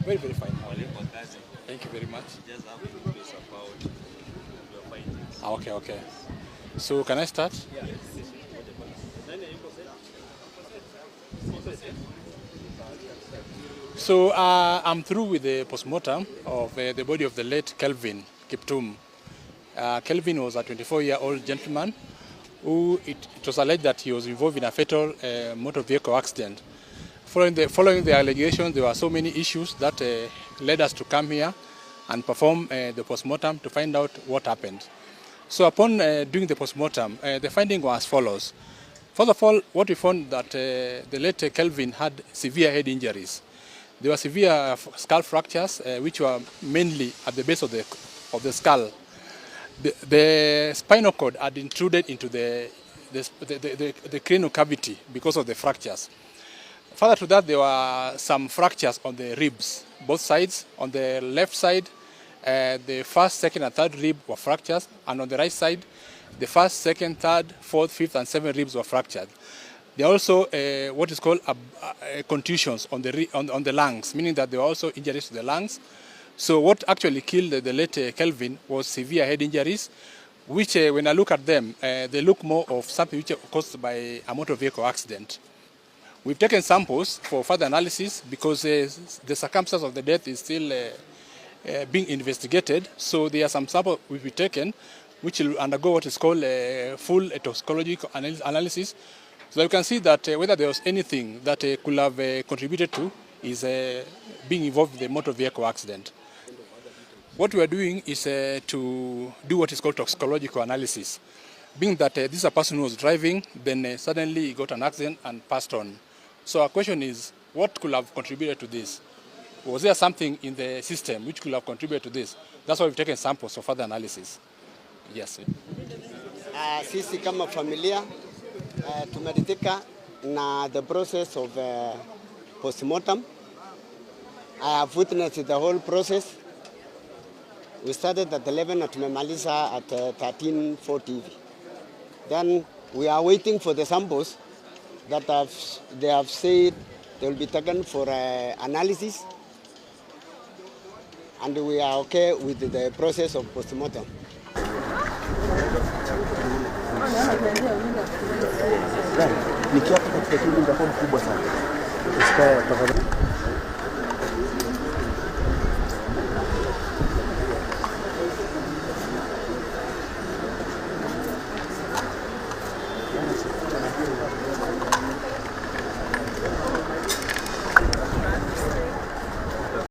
Very, very fine. Thank you very much. Okay, okay. So can I start? Yeah. So I'm through with the postmortem of the body of the late Kelvin, Kiptum. Kelvin was a 24-year-old gentleman who it was alleged that he was involved in a fatal motor vehicle accident. Following the allegations, there were so many issues that led us to come here and perform the postmortem to find out what happened. So upon doing the postmortem, the finding was as follows. First of all, what we found that the late Kelvin had severe head injuries. There were severe skull fractures, which were mainly at the base of the skull. The spinal cord had intruded into the cranial cavity because of the fractures. Further to that, there were some fractures on the ribs, both sides. On the left side, the first, second, and third rib were fractured, and on the right side, the first, second, third, fourth, fifth, and seventh ribs were fractured. There are also what is called contusions on the lungs, meaning that there were also injuries to the lungs. So what actually killed the late Kelvin was severe head injuries, which when I look at them, they look more of something which was caused by a motor vehicle accident. We've taken samples for further analysis because the circumstance of the death is still being investigated. So there are some samples will be taken which will undergo what is called a full toxicological analysis. So you can see that whether there was anything that could have contributed to is being involved in the motor vehicle accident. What we are doing is to do what is called toxicological analysis, being that this is a person who was driving, then suddenly he got an accident and passed on. So our question is, what could have contributed to this? Was there something in the system which could have contributed to this? That's why we've taken samples for further analysis. Yes. Sisi kama familia tumeridhika na the process of postmortem. I have witnessed the whole process. We started at 11 and tumemaliza at 13:40. Then we are waiting for the samples that they have said they will be taken for analysis, and we are okay with the process of postmortem. Nikiwa katika kipindi cha kubwa sana.